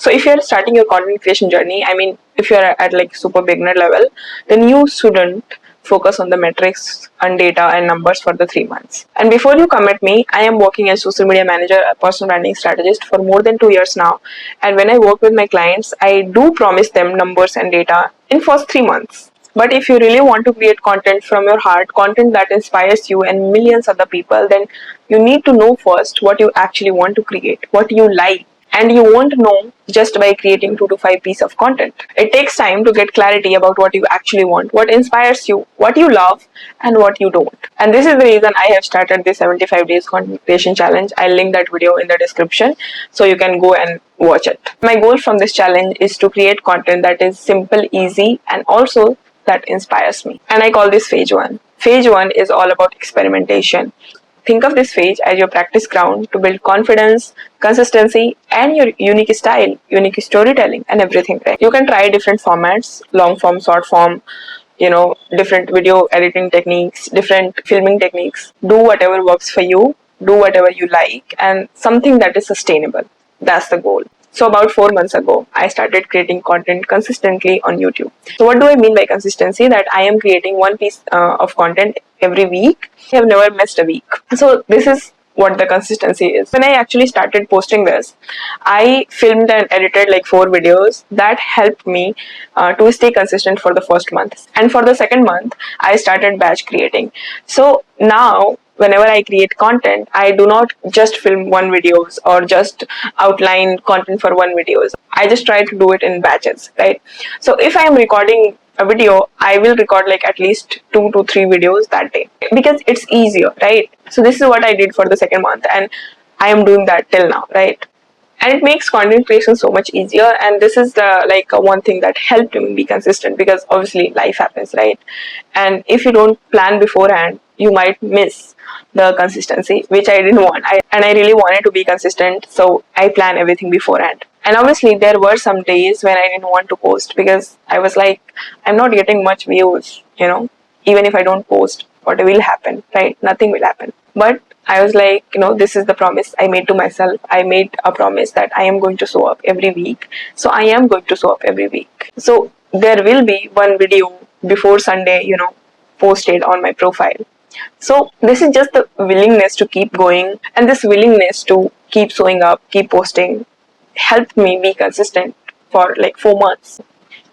So if you're starting your content creation journey, I mean, if you're at like super beginner level, then you shouldn't focus on the metrics and data and numbers for the 3 months. And before you come at me, I am working as social media manager, a personal branding strategist for more than 2 years now. And when I work with my clients, I do promise them numbers and data in first 3 months. But if you really want to create content from your heart, content that inspires you and millions other people, then you need to know first what you actually want to create, what you like. And you won't know just by creating 2 to 5 pieces of content. It takes time to get clarity about what you actually want, what inspires you, what you love, and what you don't. And this is the reason I have started this 75 days content creation challenge. I'll link that video in the description so you can go and watch it. My goal from this challenge is to create content that is simple, easy, and also that inspires me. And I call this phase 1. Phase 1 is all about experimentation. Think of this phase as your practice ground to build confidence, consistency, and your unique style, unique storytelling, and everything, right? You can try different formats, long form, short form, different video editing techniques, different filming techniques. Do whatever works for you, do whatever you like, and something that is sustainable. That's the goal. So about 4 months ago, I started creating content consistently on YouTube. So what do I mean by consistency? That I am creating one piece of content every week. I have never missed a week. So this is what the consistency is. When I actually started posting this, I filmed and edited like 4 videos that helped me to stay consistent for the first month. And for the second month, I started batch creating. So now, whenever I create content, I do not just film one videos or just outline content for one videos. I just try to do it in batches, right? So if I am recording a video, I will record like at least 2 to 3 videos that day because it's easier, right? So this is what I did for the second month, and I am doing that till now, right? And it makes content creation so much easier. And this is the one thing that helped me be consistent, because obviously life happens, right? And if you don't plan beforehand, you might miss the consistency, which I didn't want. I really wanted to be consistent, so I plan everything beforehand. And obviously there were some days when I didn't want to post because I was like, I'm not getting much views, even if I don't post, what will happen, right? Nothing will happen. But I was like, this is the promise I made to myself. I made a promise that I am going to show up every week. So I am going to show up every week. So there will be one video before Sunday, posted on my profile. So this is just the willingness to keep going, and this willingness to keep showing up, keep posting, helped me be consistent for like 4 months.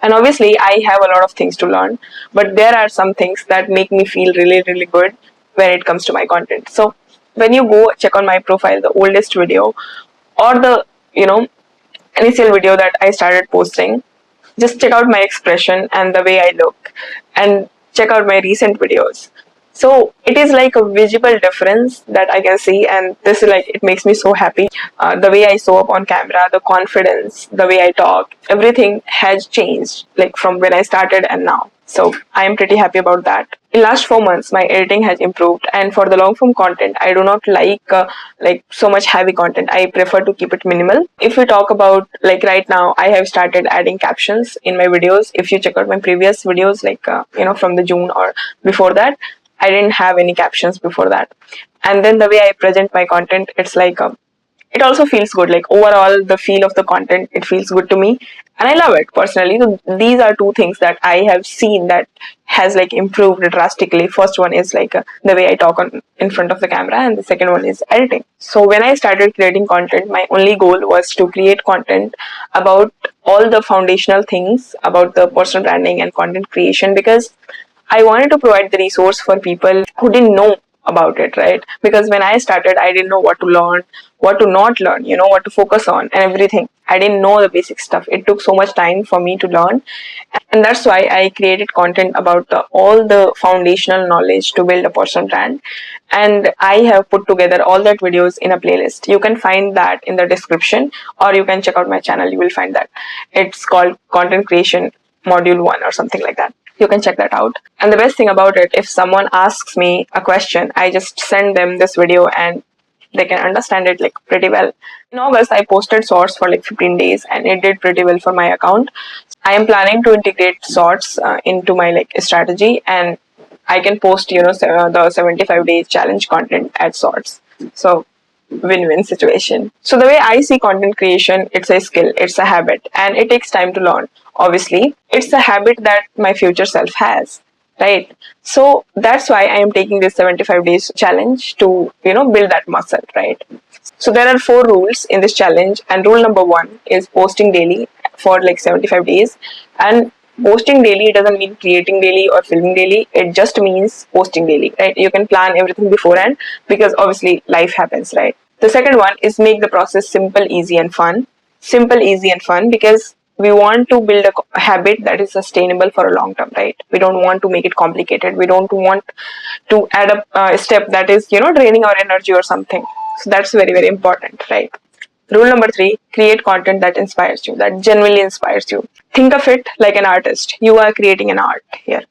And obviously I have a lot of things to learn, but there are some things that make me feel really, really good when it comes to my content. So when you go check on my profile, the oldest video or the, initial video that I started posting, just check out my expression and the way I look, and check out my recent videos. So it is like a visible difference that I can see, and this is like, it makes me so happy. The way I show up on camera, the confidence, the way I talk, everything has changed like from when I started and now. So I am pretty happy about that. In last 4 months, my editing has improved, and for the long form content, I do not like so much heavy content. I prefer to keep it minimal. If we talk about like right now, I have started adding captions in my videos. If you check out my previous videos, from the June or before that, I didn't have any captions before that. And then the way I present my content, it's like it also feels good. Like overall, the feel of the content, it feels good to me, and I love it personally. So these are 2 things that I have seen that has like improved drastically. First one is like the way I talk in front of the camera, and the second one is editing. So when I started creating content, my only goal was to create content about all the foundational things about the personal branding and content creation, because I wanted to provide the resource for people who didn't know about it, right? Because when I started, I didn't know what to learn, what to not learn, what to focus on, and everything. I didn't know the basic stuff. It took so much time for me to learn. And that's why I created content about all the foundational knowledge to build a personal brand. And I have put together all that videos in a playlist. You can find that in the description, or you can check out my channel. You will find that. It's called Content Creation Module 1 or something like that. You can check that out. And the best thing about it, if someone asks me a question, I just send them this video and they can understand it like pretty well. In August, I posted shorts for like 15 days and it did pretty well for my account. I am planning to integrate shorts into my like strategy, and I can post, the 75 days challenge content at shorts. So win-win situation. So the way I see content creation, it's a skill, it's a habit, and it takes time to learn. Obviously, it's a habit that my future self has, right? So that's why I am taking this 75 days challenge to, build that muscle, right? So there are 4 rules in this challenge, and rule number 1 is posting daily for like 75 days. And posting daily doesn't mean creating daily or filming daily, it just means posting daily, right? You can plan everything beforehand because obviously life happens, right? The second one is make the process simple, easy, and fun. Simple, easy, and fun because we want to build a habit that is sustainable for a long term, right? We don't want to make it complicated. We don't want to add up a step that is, draining our energy or something. So that's very, very important, right? Rule number 3, create content that inspires you, that genuinely inspires you. Think of it like an artist. You are creating an art here.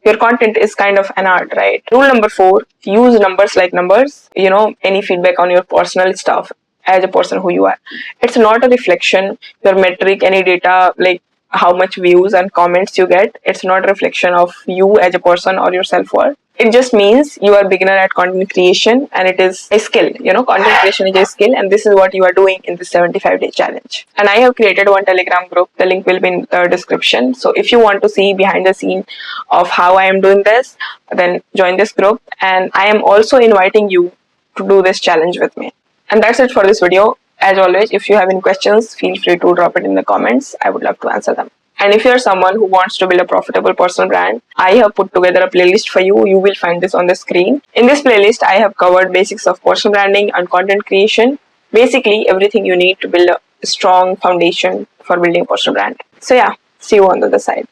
Your content is kind of an art, right? Rule number 4, use numbers like numbers. Any feedback on your personal stuff as a person who you are. It's not a reflection, your metric, any data like how much views and comments you get. It's not a reflection of you as a person or your self-worth. It just means you are beginner at content creation and it is a skill. Content creation is a skill and this is what you are doing in the 75-day challenge. And I have created one Telegram group. The link will be in the description. So if you want to see behind the scene of how I am doing this, then join this group. And I am also inviting you to do this challenge with me. And that's it for this video. As always, if you have any questions, feel free to drop it in the comments. I would love to answer them. And if you're someone who wants to build a profitable personal brand, I have put together a playlist for you. You will find this on the screen. In this playlist, I have covered basics of personal branding and content creation. Basically, everything you need to build a strong foundation for building a personal brand. So yeah, see you on the other side.